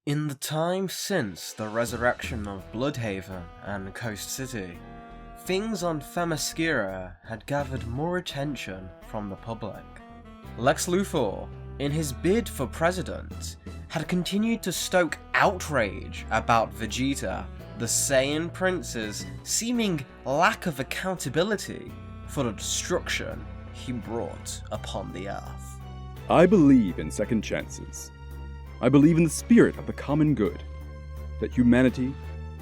In the time since the resurrection of Bloodhaven and Coast City, things on Themyscira had gathered more attention from the public. Lex Luthor, in his bid for president, had continued to stoke outrage about Vegeta, the Saiyan Prince's seeming lack of accountability for the destruction he brought upon the Earth. I believe in second chances. I believe in the spirit of the common good, that humanity,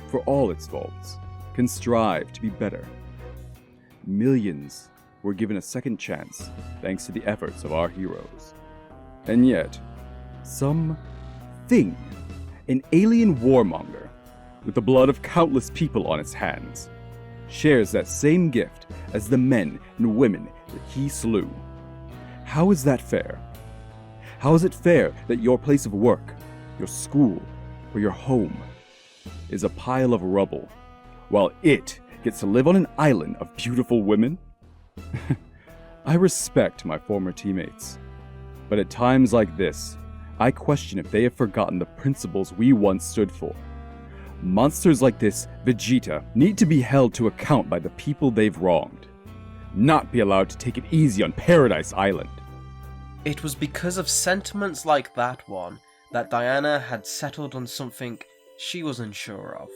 for all its faults, can strive to be better. Millions were given a second chance thanks to the efforts of our heroes. And yet, some thing, an alien warmonger, with the blood of countless people on its hands, shares that same gift as the men and women that he slew. How is that fair? How is it fair that your place of work, your school, or your home is a pile of rubble, while it gets to live on an island of beautiful women? I respect my former teammates, but at times like this, I question if they have forgotten the principles we once stood for. Monsters like this, Vegeta, need to be held to account by the people they've wronged, not be allowed to take it easy on Paradise Island. It was because of sentiments like that one that Diana had settled on something she was unsure of.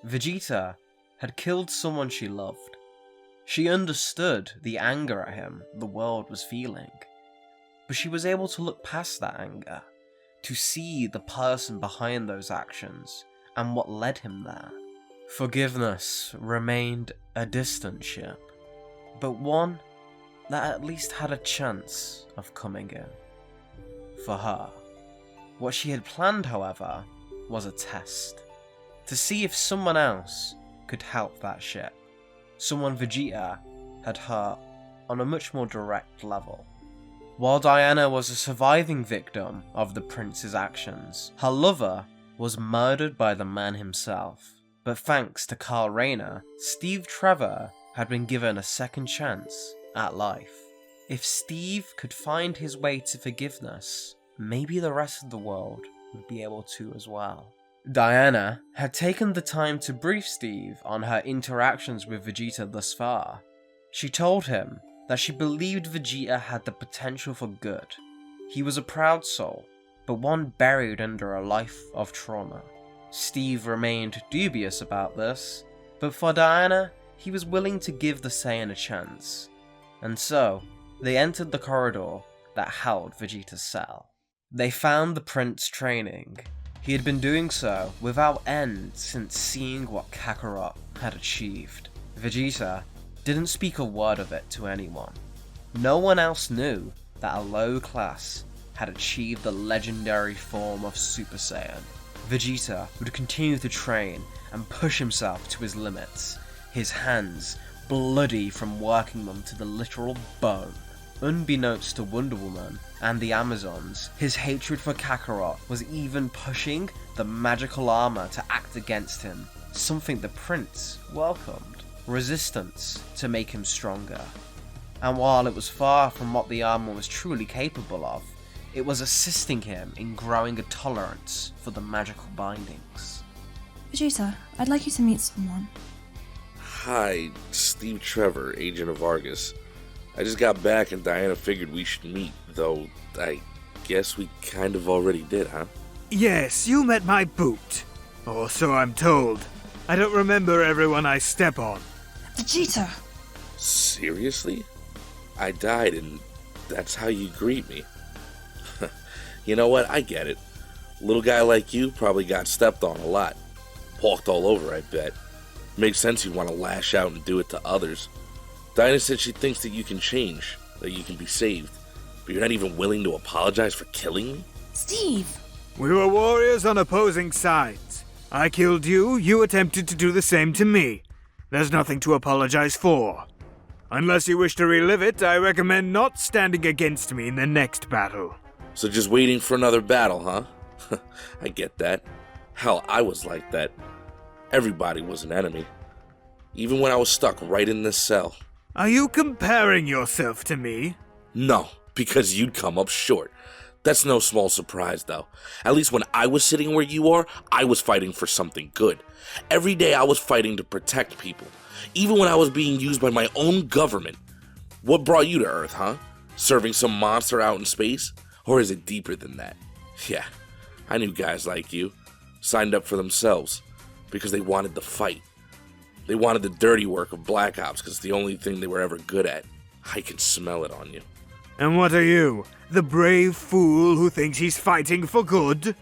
Vegeta had killed someone she loved. She understood the anger at him the world was feeling, but she was able to look past that anger, to see the person behind those actions and what led him there. Forgiveness remained a distant ship, but one that at least had a chance of coming in. For her. What she had planned, however, was a test. To see if someone else could help that ship. Someone Vegeta had hurt on a much more direct level. While Diana was a surviving victim of the prince's actions, her lover was murdered by the man himself. But thanks to Carl Rayner, Steve Trevor had been given a second chance at life. If Steve could find his way to forgiveness, maybe the rest of the world would be able to as well. Diana had taken the time to brief Steve on her interactions with Vegeta thus far. She told him that she believed Vegeta had the potential for good. He was a proud soul, but one buried under a life of trauma. Steve remained dubious about this, but for Diana, he was willing to give the Saiyan a chance. And so, they entered the corridor that held Vegeta's cell. They found the prince training. He had been doing so without end since seeing what Kakarot had achieved. Vegeta didn't speak a word of it to anyone. No one else knew that a low class had achieved the legendary form of Super Saiyan. Vegeta would continue to train and push himself to his limits, his hands bloody from working them to the literal bone. Unbeknownst to Wonder Woman and the Amazons, his hatred for Kakarot was even pushing the magical armor to act against him, something the prince welcomed. Resistance to make him stronger. And while it was far from what the armor was truly capable of, it was assisting him in growing a tolerance for the magical bindings. Vegeta, I'd like you to meet someone. Hi, Steve Trevor, agent of Argus. I just got back and Diana figured we should meet, though I guess we kind of already did, huh? Yes, you met my boot. Or so I'm told. I don't remember everyone I step on. Vegeta! Seriously? I died and that's how you greet me. You know what? I get it. Little guy like you probably got stepped on a lot. Walked all over, I bet. Makes sense you want to lash out and do it to others. Dinah said she thinks that you can change, that you can be saved, but you're not even willing to apologize for killing me? Steve! We were warriors on opposing sides. I killed you, you attempted to do the same to me. There's nothing to apologize for. Unless you wish to relive it, I recommend not standing against me in the next battle. So just waiting for another battle, huh? I get that. Hell, I was like that. Everybody was an enemy. Even when I was stuck right in this cell. Are you comparing yourself to me? No, because you'd come up short. That's no small surprise, though. At least when I was sitting where you are, I was fighting for something good. Every day I was fighting to protect people, even when I was being used by my own government. What brought you to Earth, huh? Serving some monster out in space? Or is it deeper than that? Yeah, I knew guys like you signed up for themselves because they wanted the fight. They wanted the dirty work of Black Ops because it's the only thing they were ever good at. I can smell it on you. And what are you? The brave fool who thinks he's fighting for good?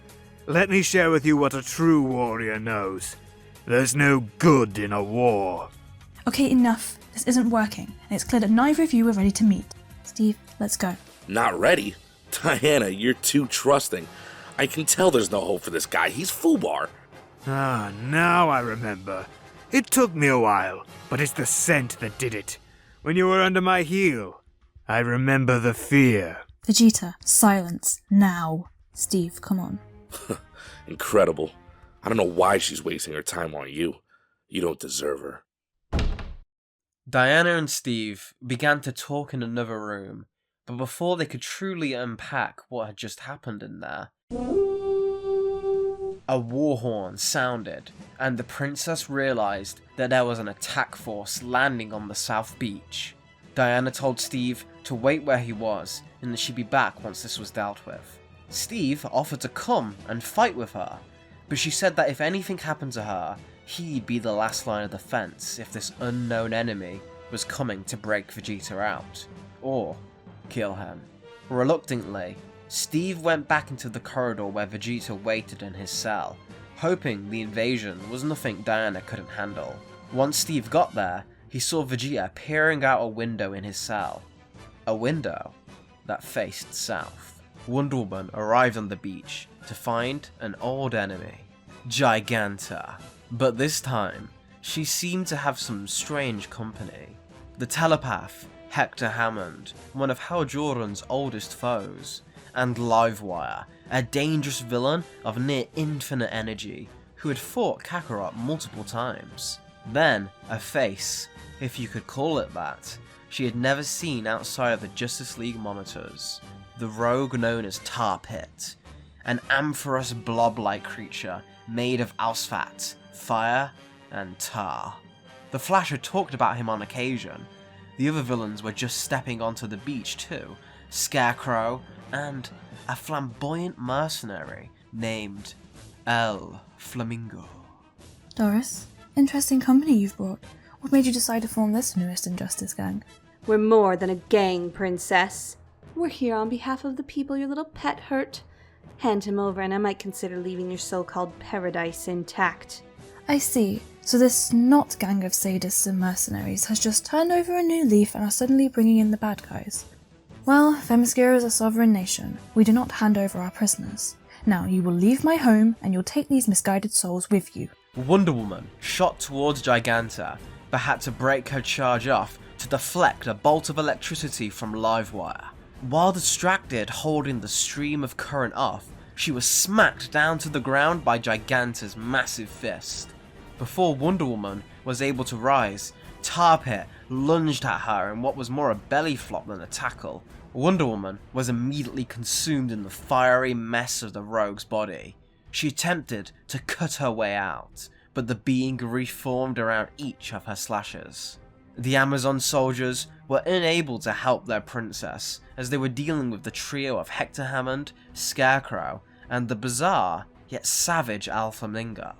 Let me share with you what a true warrior knows. There's no good in a war. Okay, enough. This isn't working, and it's clear that neither of you are ready to meet. Steve, let's go. Not ready? Diana, you're too trusting. I can tell there's no hope for this guy. He's FUBAR. Ah, now I remember. It took me a while, but it's the scent that did it. When you were under my heel, I remember the fear. Vegeta, silence, now. Steve, come on. Incredible. I don't know why she's wasting her time on you. You don't deserve her. Diana and Steve began to talk in another room, but before they could truly unpack what had just happened in there, a war horn sounded, and the princess realized that there was an attack force landing on the south beach. Diana told Steve to wait where he was, and that she'd be back once this was dealt with. Steve offered to come and fight with her, but she said that if anything happened to her, he'd be the last line of defense if this unknown enemy was coming to break Vegeta out, or kill him. Reluctantly, Steve went back into the corridor where Vegeta waited in his cell, hoping the invasion was nothing Diana couldn't handle. Once Steve got there, he saw Vegeta peering out a window in his cell. A window that faced south. Wonder Woman arrived on the beach to find an old enemy, Giganta. But this time, she seemed to have some strange company. The telepath, Hector Hammond, one of Hal Jordan's oldest foes, and Livewire, a dangerous villain of near infinite energy who had fought Kakarot multiple times. Then, a face, if you could call it that, she had never seen outside of the Justice League monitors. The rogue known as Tar Pit, an amorphous blob-like creature made of Ausfat, fire, and tar. The Flash had talked about him on occasion. The other villains were just stepping onto the beach too. Scarecrow, and a flamboyant mercenary named El Flamingo. Doris, interesting company you've brought. What made you decide to form this newest Injustice gang? We're more than a gang, Princess. We're here on behalf of the people your little pet hurt. Hand him over and I might consider leaving your so-called paradise intact. I see. So this not gang of sadists and mercenaries has just turned over a new leaf and are suddenly bringing in the bad guys. Well, Themyscira is a sovereign nation. We do not hand over our prisoners. Now, you will leave my home and you'll take these misguided souls with you. Wonder Woman shot towards Giganta, but had to break her charge off to deflect a bolt of electricity from Livewire. While distracted holding the stream of current off, she was smacked down to the ground by Giganta's massive fist. Before Wonder Woman was able to rise, Tar Pit lunged at her in what was more a belly flop than a tackle. Wonder Woman was immediately consumed in the fiery mess of the rogue's body. She attempted to cut her way out, but the being reformed around each of her slashes. The Amazon soldiers were unable to help their princess, as they were dealing with the trio of Hector Hammond, Scarecrow, and the bizarre yet savage El Flamingo.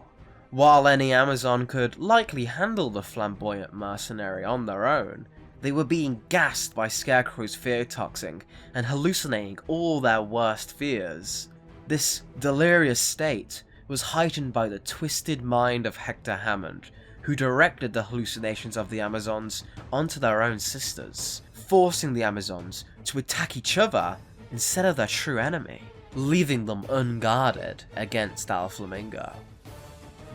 While any Amazon could likely handle the flamboyant mercenary on their own, they were being gassed by Scarecrow's fear toxin and hallucinating all their worst fears. This delirious state was heightened by the twisted mind of Hector Hammond, who directed the hallucinations of the Amazons onto their own sisters, forcing the Amazons to attack each other instead of their true enemy, leaving them unguarded against El Flamingo.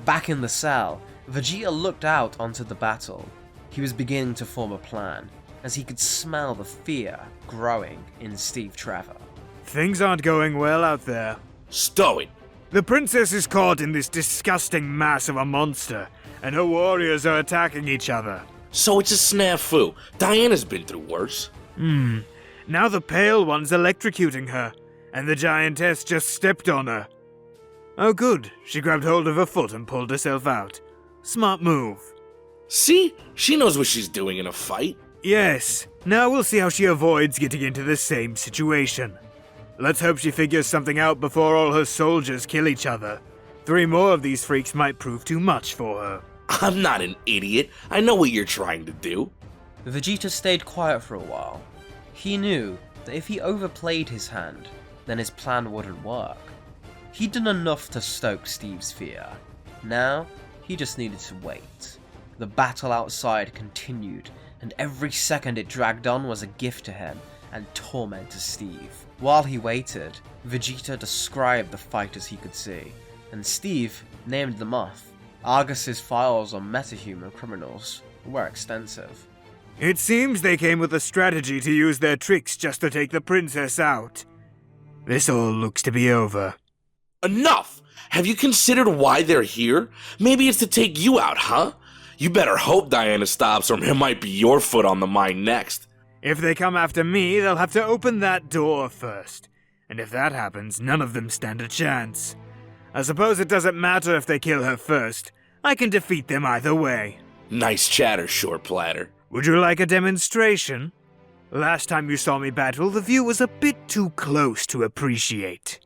Back in the cell, Vegeta looked out onto the battle. He was beginning to form a plan, as he could smell the fear growing in Steve Trevor. Things aren't going well out there. Stow it! The princess is caught in this disgusting mass of a monster, and her warriors are attacking each other. So it's a snafu. Diana's been through worse. Now the Pale One's electrocuting her, and the giantess just stepped on her. Oh good, she grabbed hold of her foot and pulled herself out. Smart move. See? She knows what she's doing in a fight. Yes, now we'll see how she avoids getting into the same situation. Let's hope she figures something out before all her soldiers kill each other. 3 more of these freaks might prove too much for her. I'm not an idiot. I know what you're trying to do. Vegeta stayed quiet for a while. He knew that if he overplayed his hand, then his plan wouldn't work. He'd done enough to stoke Steve's fear. Now, he just needed to wait. The battle outside continued, and every second it dragged on was a gift to him and torment to Steve. While he waited, Vegeta described the fighters he could see, and Steve named them off. Argus's files on metahuman criminals were extensive. It seems they came with a strategy to use their tricks just to take the princess out. This all looks to be over. Enough! Have you considered why they're here? Maybe it's to take you out, huh? You better hope Diana stops, or it might be your foot on the mine next. If they come after me, they'll have to open that door first. And if that happens, none of them stand a chance. I suppose it doesn't matter if they kill her first. I can defeat them either way. Nice chatter, short platter. Would you like a demonstration? Last time you saw me battle, the view was a bit too close to appreciate.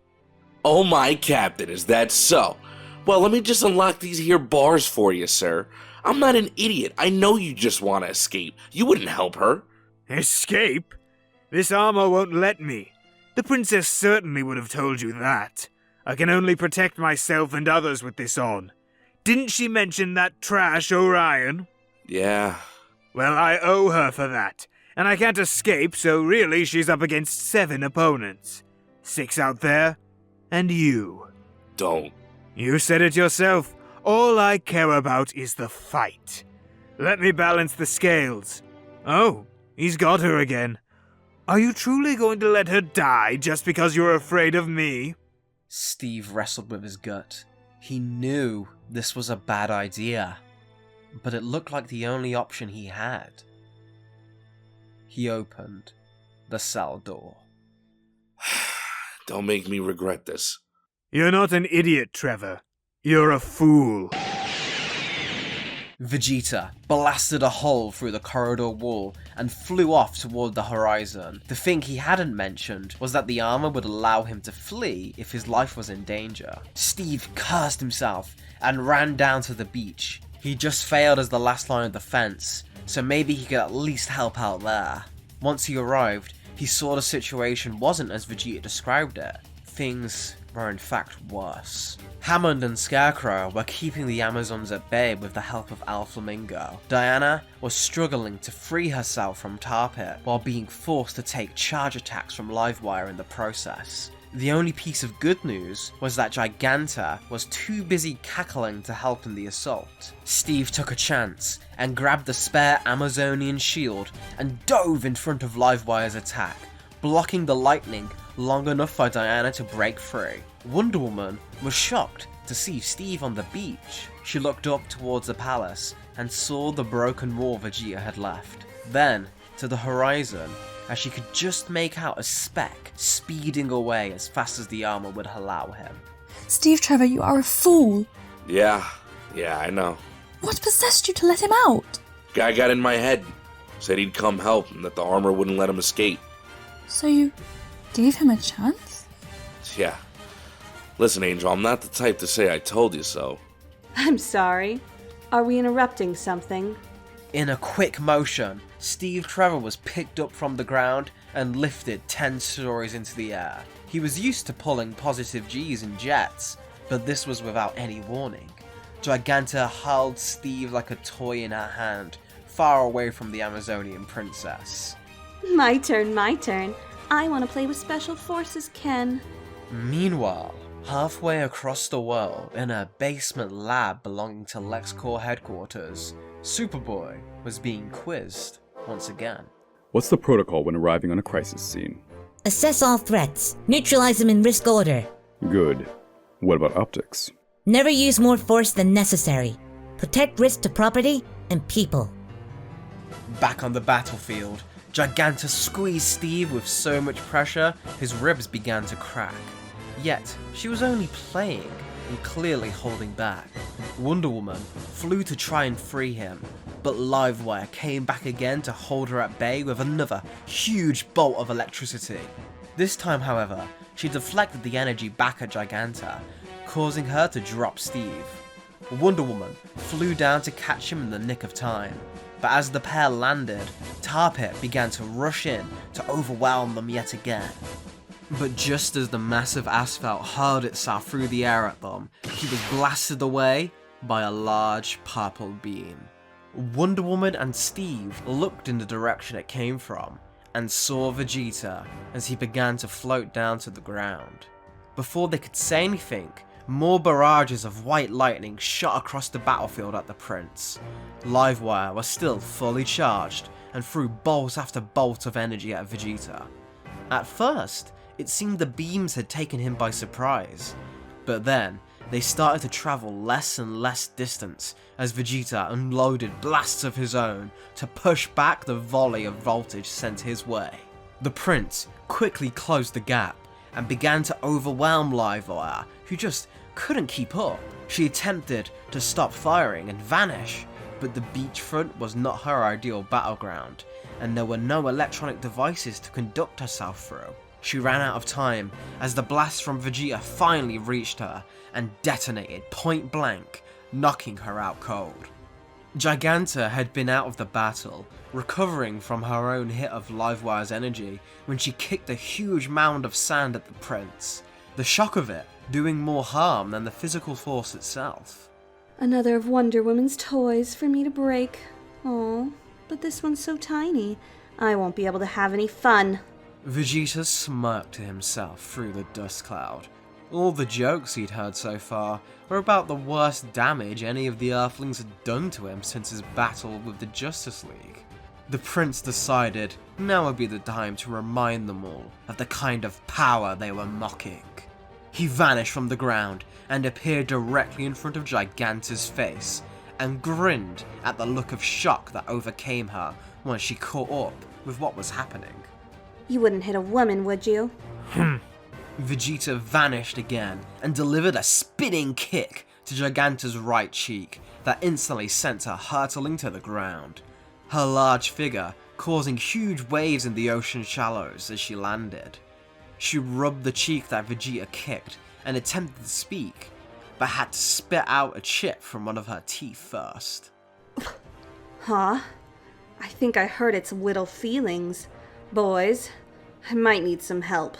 Oh my captain, is that so? Well, let me just unlock these here bars for you, sir. I'm not an idiot. I know you just want to escape. You wouldn't help her. Escape? This armor won't let me. The princess certainly would have told you that. I can only protect myself and others with this on. Didn't she mention that trash Orion? Yeah. Well, I owe her for that. And I can't escape, so really she's up against 7 opponents. 6 out there, and you. Don't. You said it yourself. All I care about is the fight. Let me balance the scales. Oh, he's got her again. Are you truly going to let her die just because you're afraid of me? Steve wrestled with his gut. He knew this was a bad idea, but it looked like the only option he had. He opened the cell door. Don't make me regret this. You're not an idiot, Trevor. You're a fool. Vegeta blasted a hole through the corridor wall and flew off toward the horizon. The thing he hadn't mentioned was that the armor would allow him to flee if his life was in danger. Steve cursed himself and ran down to the beach. He just failed as the last line of defense, so maybe he could at least help out there. Once he arrived, he saw the situation wasn't as Vegeta described it. Things were in fact worse. Hammond and Scarecrow were keeping the Amazons at bay with the help of Al Flamingo. Diana was struggling to free herself from Tar Pit while being forced to take charge attacks from Livewire in the process. The only piece of good news was that Giganta was too busy cackling to help in the assault. Steve took a chance and grabbed the spare Amazonian shield and dove in front of Livewire's attack, blocking the lightning long enough for Diana to break free. Wonder Woman was shocked to see Steve on the beach. She looked up towards the palace and saw the broken wall Vegeta had left. Then, to the horizon, as she could just make out a speck speeding away as fast as the armor would allow him. Steve Trevor, you are a fool. Yeah, I know. What possessed you to let him out? Guy got in my head. Said he'd come help and that the armor wouldn't let him escape. So you gave him a chance? Yeah. Listen, Angel, I'm not the type to say I told you so. I'm sorry. Are we interrupting something? In a quick motion, Steve Trevor was picked up from the ground and lifted 10 stories into the air. He was used to pulling positive G's in jets, but this was without any warning. Giganta hurled Steve like a toy in her hand, far away from the Amazonian princess. My turn. I want to play with Special Forces, Ken. Meanwhile, halfway across the world, in a basement lab belonging to Lex Corps headquarters, Superboy was being quizzed once again. What's the protocol when arriving on a crisis scene? Assess all threats. Neutralize them in risk order. Good. What about optics? Never use more force than necessary. Protect risk to property and people. Back on the battlefield, Giganta squeezed Steve with so much pressure, his ribs began to crack. Yet, she was only playing and clearly holding back. Wonder Woman flew to try and free him, but Livewire came back again to hold her at bay with another huge bolt of electricity. This time, however, she deflected the energy back at Giganta, causing her to drop Steve. Wonder Woman flew down to catch him in the nick of time, but as the pair landed, Tar Pit began to rush in to overwhelm them yet again. But just as the massive asphalt hurled itself through the air at them, he was blasted away by a large purple beam. Wonder Woman and Steve looked in the direction it came from, and saw Vegeta as he began to float down to the ground. Before they could say anything, more barrages of white lightning shot across the battlefield at the Prince. Livewire was still fully charged and threw bolt after bolt of energy at Vegeta. At first, it seemed the beams had taken him by surprise, but then they started to travel less and less distance as Vegeta unloaded blasts of his own to push back the volley of voltage sent his way. The Prince quickly closed the gap and began to overwhelm Livewire, who just couldn't keep up. She attempted to stop firing and vanish, but the beachfront was not her ideal battleground, and there were no electronic devices to conduct herself through. She ran out of time as the blast from Vegeta finally reached her and detonated point blank, knocking her out cold. Giganta had been out of the battle, recovering from her own hit of Livewire's energy when she kicked a huge mound of sand at the Prince, the shock of it doing more harm than the physical force itself. Another of Wonder Woman's toys for me to break. Oh, but this one's so tiny. I won't be able to have any fun. Vegeta smirked to himself through the dust cloud. All the jokes he'd heard so far were about the worst damage any of the Earthlings had done to him since his battle with the Justice League. The Prince decided now would be the time to remind them all of the kind of power they were mocking. He vanished from the ground and appeared directly in front of Giganta's face, and grinned at the look of shock that overcame her when she caught up with what was happening. You wouldn't hit a woman, would you? Vegeta vanished again and delivered a spinning kick to Giganta's right cheek that instantly sent her hurtling to the ground, her large figure causing huge waves in the ocean shallows as she landed. She rubbed the cheek that Vegeta kicked and attempted to speak, but had to spit out a chip from one of her teeth first. Huh? I think I hurt its little feelings. Boys, I might need some help.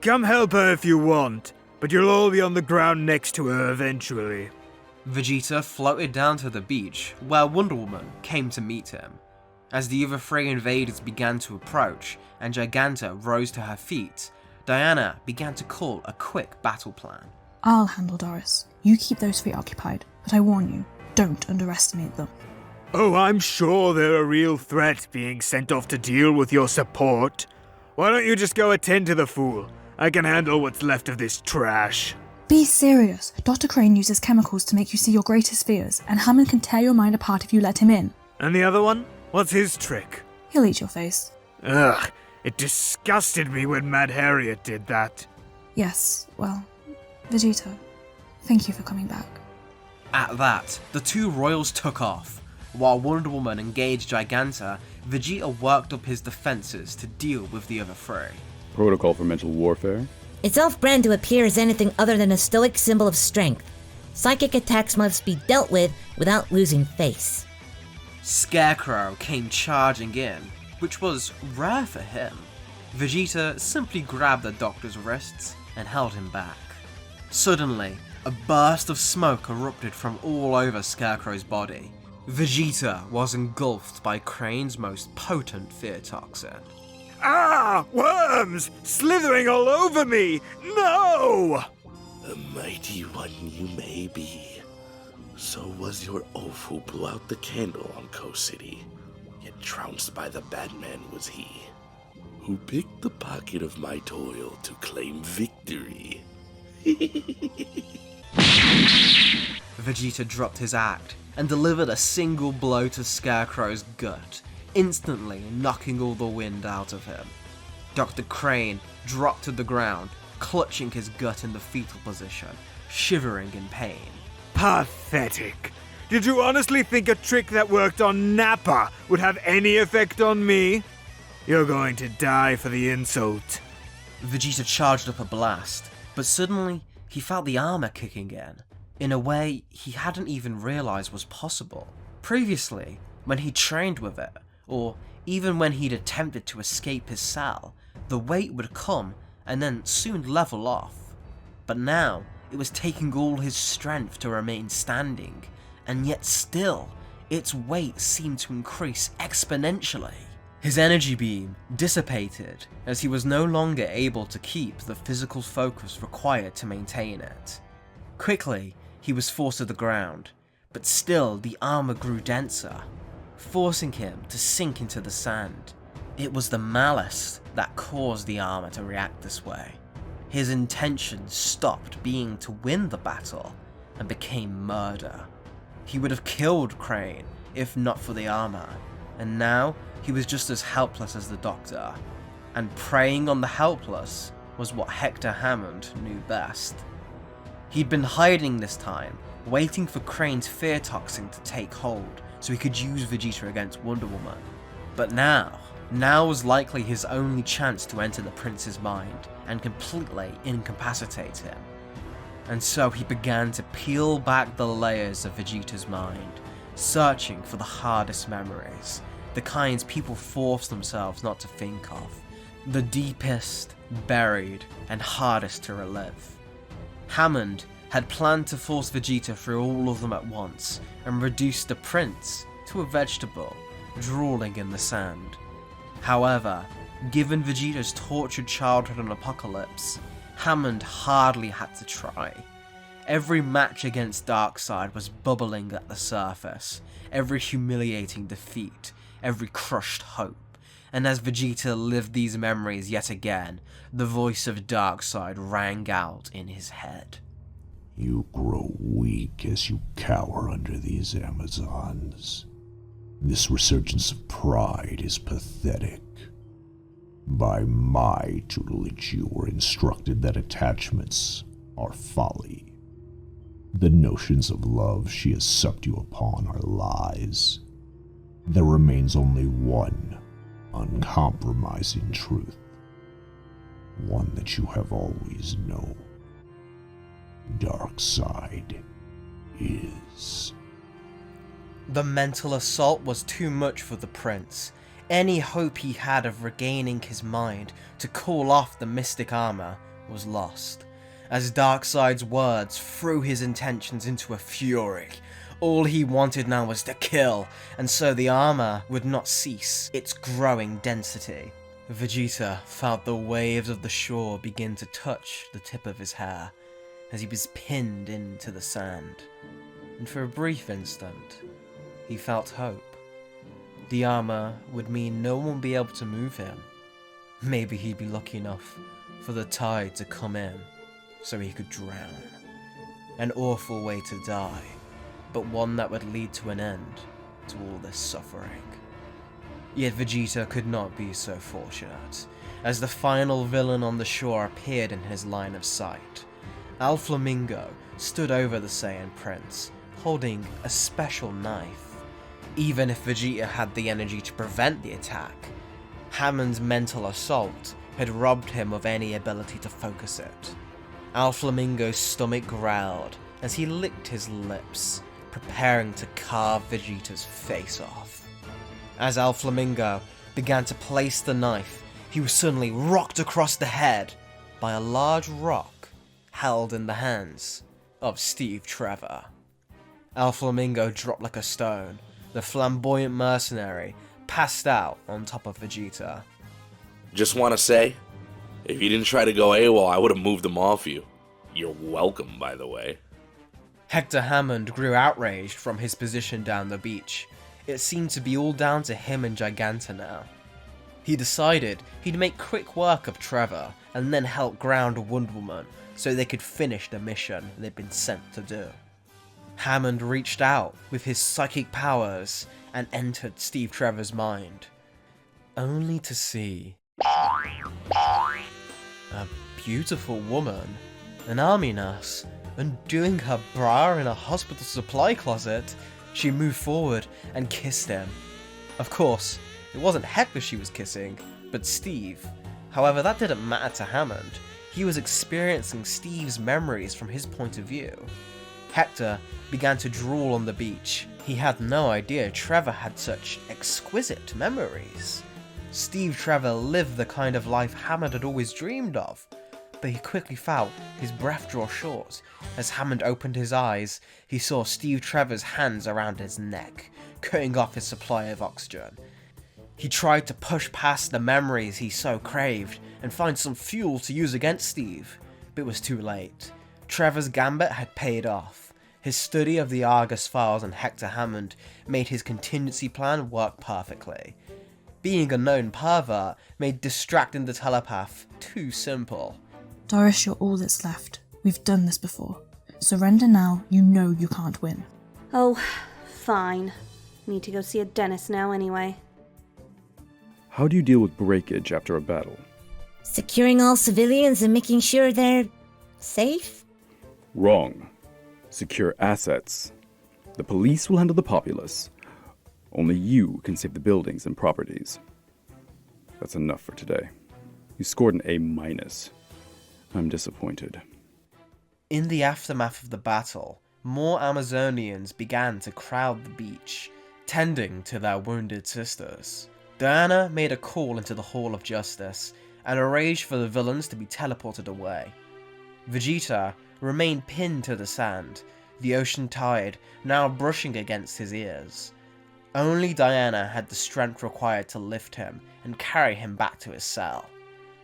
Come help her if you want, but you'll all be on the ground next to her eventually. Vegeta floated down to the beach, where Wonder Woman came to meet him. As the other three invaders began to approach, and Giganta rose to her feet, Diana began to call a quick battle plan. I'll handle Doris. You keep those three occupied, but I warn you, don't underestimate them. Oh, I'm sure they're a real threat being sent off to deal with your support. Why don't you just go attend to the fool? I can handle what's left of this trash. Be serious. Dr. Crane uses chemicals to make you see your greatest fears, and Hammond can tear your mind apart if you let him in. And the other one? What's his trick? He'll eat your face. Ugh, it disgusted me when Mad Harriet did that. Yes, well, Vegeta, thank you for coming back. At that, the two royals took off. While Wonder Woman engaged Giganta, Vegeta worked up his defenses to deal with the other three. Protocol for mental warfare? It's off-brand to appear as anything other than a stoic symbol of strength. Psychic attacks must be dealt with without losing face. Scarecrow came charging in, which was rare for him. Vegeta simply grabbed the doctor's wrists and held him back. Suddenly, a burst of smoke erupted from all over Scarecrow's body. Vegeta was engulfed by Crane's most potent fear toxin. Ah! Worms! Slithering all over me! No! A mighty one you may be. So was your oaf who blew out the candle on Coast City. Yet trounced by the Batman was he, who picked the pocket of my toil to claim victory. Vegeta dropped his act and delivered a single blow to Scarecrow's gut, instantly knocking all the wind out of him. Dr. Crane dropped to the ground, clutching his gut in the fetal position, shivering in pain. Pathetic. Did you honestly think a trick that worked on Nappa would have any effect on me? You're going to die for the insult. Vegeta charged up a blast, but suddenly he felt the armor kicking in a way he hadn't even realized was possible. Previously, when he trained with it, or even when he'd attempted to escape his cell, the weight would come and then soon level off. But now, it was taking all his strength to remain standing, and yet still, its weight seemed to increase exponentially. His energy beam dissipated as he was no longer able to keep the physical focus required to maintain it. Quickly, he was forced to the ground, but still the armor grew denser, forcing him to sink into the sand. It was the malice that caused the armor to react this way. His intention stopped being to win the battle and became murder. He would have killed Crane if not for the armor, and now he was just as helpless as the Doctor, and preying on the helpless was what Hector Hammond knew best. He'd been hiding this time, waiting for Crane's fear toxin to take hold so he could use Vegeta against Wonder Woman. But now was likely his only chance to enter the prince's mind and completely incapacitate him. And so he began to peel back the layers of Vegeta's mind, searching for the hardest memories, the kinds people force themselves not to think of, the deepest, buried, and hardest to relive. Hammond had planned to force Vegeta through all of them at once and reduce the prince to a vegetable, drooling in the sand. However, given Vegeta's tortured childhood and apocalypse, Hammond hardly had to try. Every match against Darkseid was bubbling at the surface, every humiliating defeat, every crushed hope, and as Vegeta lived these memories yet again, the voice of Darkseid rang out in his head. You grow weak as you cower under these Amazons. This resurgence of pride is pathetic. By my tutelage, you were instructed that attachments are folly. The notions of love she has sucked you upon are lies. There remains only one uncompromising truth, one that you have always known. Darkseid is... The mental assault was too much for the prince. Any hope he had of regaining his mind to call off the mystic armor was lost, as Darkseid's words threw his intentions into a fury. All he wanted now was to kill, and so the armor would not cease its growing density. Vegeta felt the waves of the shore begin to touch the tip of his hair, as he was pinned into the sand, and for a brief instant, he felt hope. The armor would mean no one would be able to move him. Maybe he'd be lucky enough for the tide to come in so he could drown. An awful way to die, but one that would lead to an end to all this suffering. Yet Vegeta could not be so fortunate, as the final villain on the shore appeared in his line of sight. Alflamingo stood over the Saiyan Prince, holding a special knife. Even if Vegeta had the energy to prevent the attack, Hammond's mental assault had robbed him of any ability to focus it. Alflamingo's stomach growled as he licked his lips, preparing to carve Vegeta's face off. As Alflamingo began to place the knife, he was suddenly rocked across the head by a large rock held in the hands of Steve Trevor. Alflamingo dropped like a stone. The flamboyant mercenary passed out on top of Vegeta. Just want to say, if you didn't try to go AWOL, I would have moved them off you. You're welcome, by the way. Hector Hammond grew outraged from his position down the beach. It seemed to be all down to him and Giganta now. He decided he'd make quick work of Trevor and then help ground Wonder Woman so they could finish the mission they'd been sent to do. Hammond reached out with his psychic powers and entered Steve Trevor's mind, only to see a beautiful woman, an army nurse, undoing her bra in a hospital supply closet. She moved forward and kissed him. Of course, it wasn't Hector she was kissing, but Steve. However, that didn't matter to Hammond. He was experiencing Steve's memories from his point of view. Hector began to drool on the beach. He had no idea Trevor had such exquisite memories. Steve Trevor lived the kind of life Hammond had always dreamed of, but he quickly felt his breath draw short. As Hammond opened his eyes, he saw Steve Trevor's hands around his neck, cutting off his supply of oxygen. He tried to push past the memories he so craved and find some fuel to use against Steve, but it was too late. Trevor's gambit had paid off. His study of the Argus files and Hector Hammond made his contingency plan work perfectly. Being a known pervert made distracting the telepath too simple. Doris, you're all that's left. We've done this before. Surrender now, you know you can't win. Oh, fine. Need to go see a dentist now anyway. How do you deal with breakage after a battle? Securing all civilians and making sure they're safe? Wrong. Secure assets. The police will handle the populace. Only you can save the buildings and properties. That's enough for today. You scored an A-. I'm disappointed. In the aftermath of the battle, more Amazonians began to crowd the beach, tending to their wounded sisters. Diana made a call into the Hall of Justice and arranged for the villains to be teleported away. Vegeta remained pinned to the sand, the ocean tide now brushing against his ears. Only Diana had the strength required to lift him and carry him back to his cell.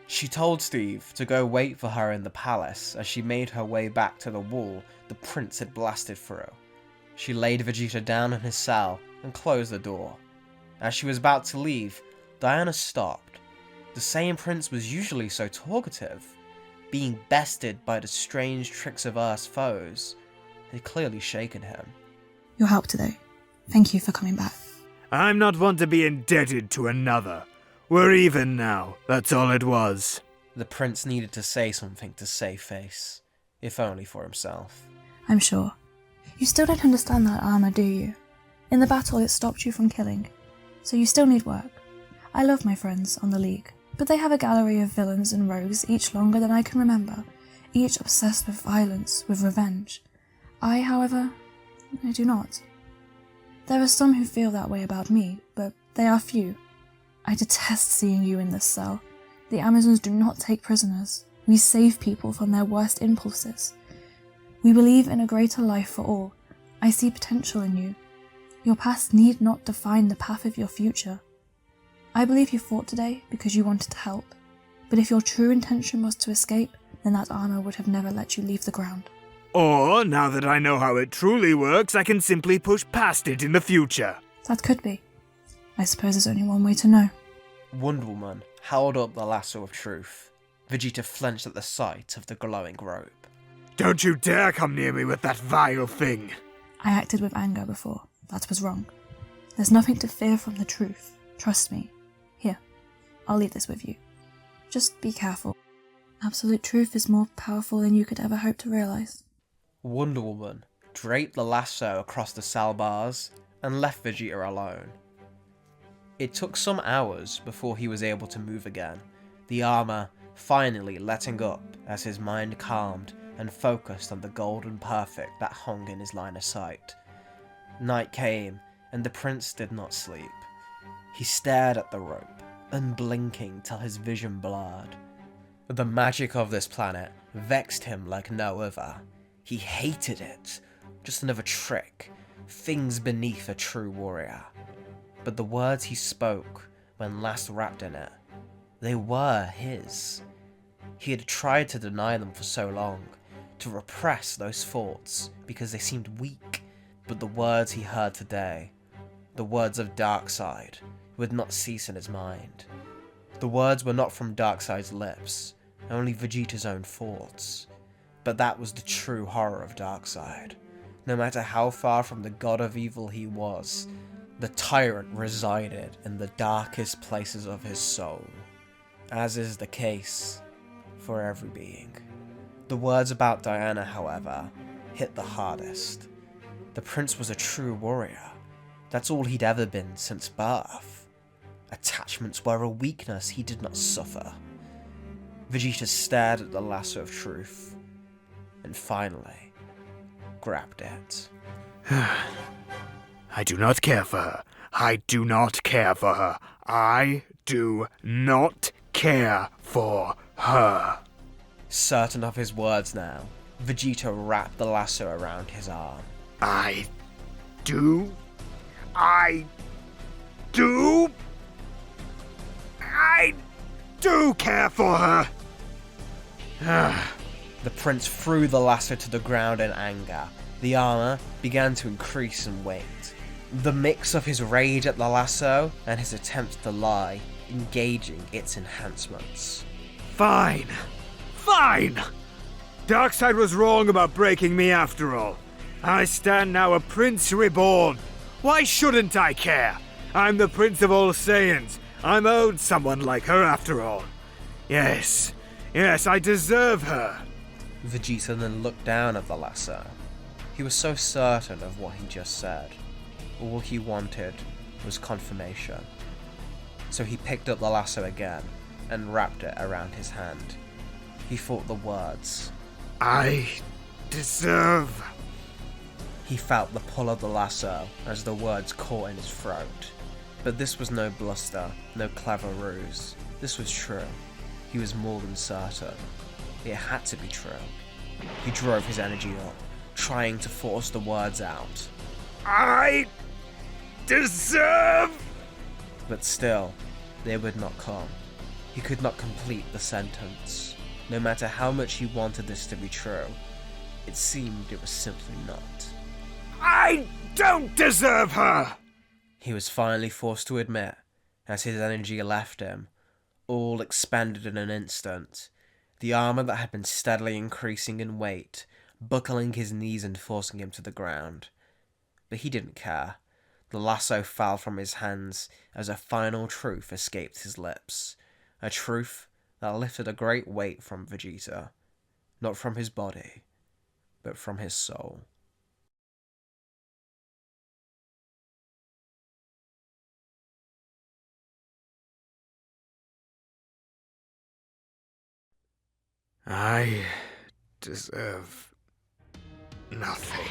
She told Steve to go wait for her in the palace as she made her way back to the wall the prince had blasted through. She laid Vegeta down in his cell and closed the door. As she was about to leave, Diana stopped. The same prince was usually so talkative. Being bested by the strange tricks of Earth's foes had clearly shaken him. Your help today. Thank you for coming back. I'm not one to be indebted to another. We're even now, that's all it was. The prince needed to say something to save face, if only for himself. I'm sure. You still don't understand that armor, do you? In the battle it stopped you from killing, so you still need work. I love my friends on the League, but they have a gallery of villains and rogues, each longer than I can remember, each obsessed with violence, with revenge. I, however, I do not. There are some who feel that way about me, but they are few. I detest seeing you in this cell. The Amazons do not take prisoners. We save people from their worst impulses. We believe in a greater life for all. I see potential in you. Your past need not define the path of your future. I believe you fought today because you wanted to help, but if your true intention was to escape, then that armor would have never let you leave the ground. Or, now that I know how it truly works, I can simply push past it in the future. That could be. I suppose there's only one way to know. Wonder Woman held up the lasso of truth. Vegeta flinched at the sight of the glowing rope. Don't you dare come near me with that vile thing. I acted with anger before. That was wrong. There's nothing to fear from the truth. Trust me. Here, I'll leave this with you. Just be careful. Absolute truth is more powerful than you could ever hope to realize. Wonder Woman draped the lasso across the cell bars and left Vegeta alone. It took some hours before he was able to move again, the armor finally letting up as his mind calmed and focused on the golden perfect that hung in his line of sight. Night came, and the prince did not sleep. He stared at the rope, unblinking till his vision blurred. The magic of this planet vexed him like no other. He hated it. Just another trick, things beneath a true warrior. But the words he spoke when last wrapped in it, they were his. He had tried to deny them for so long, to repress those thoughts because they seemed weak, but the words he heard today, the words of Darkseid, would not cease in his mind. The words were not from Darkseid's lips, only Vegeta's own thoughts. But that was the true horror of Darkseid. No matter how far from the god of evil he was, The tyrant resided in the darkest places of his soul, as is the case for every being. The words about Diana, however, hit the hardest. The prince was a true warrior. That's all he'd ever been since birth. Attachments were a weakness he did not suffer. Vegeta stared at the lasso of truth, and finally grabbed it. I do not care for her. I do not care for her. I do not care for her. Certain of his words now, Vegeta wrapped the lasso around his arm. I do care for her. The prince threw the lasso to the ground in anger. The armor began to increase in weight. The mix of his rage at the lasso and his attempts to lie, engaging its enhancements. Fine. Darkseid was wrong about breaking me after all. I stand now a prince reborn. Why shouldn't I care? I'm the prince of all Saiyans. I'm owed someone like her after all. Yes, I deserve her. Vegeta then looked down at the lasso. He was so certain of what he just said. All he wanted was confirmation. So he picked up the lasso again and wrapped it around his hand. He thought the words. I deserve. He felt the pull of the lasso as the words caught in his throat. But this was no bluster, no clever ruse. This was true. He was more than certain. It had to be true. He drove his energy up, trying to force the words out. I deserve. But still, they would not come. He could not complete the sentence. No matter how much he wanted this to be true, it seemed it was simply not. I don't deserve her! He was finally forced to admit, as his energy left him, all expanded in an instant. The armor that had been steadily increasing in weight, buckling his knees and forcing him to the ground. But he didn't care. The lasso fell from his hands as a final truth escaped his lips. A truth that lifted a great weight from Vegeta. Not from his body, but from his soul. I deserve nothing.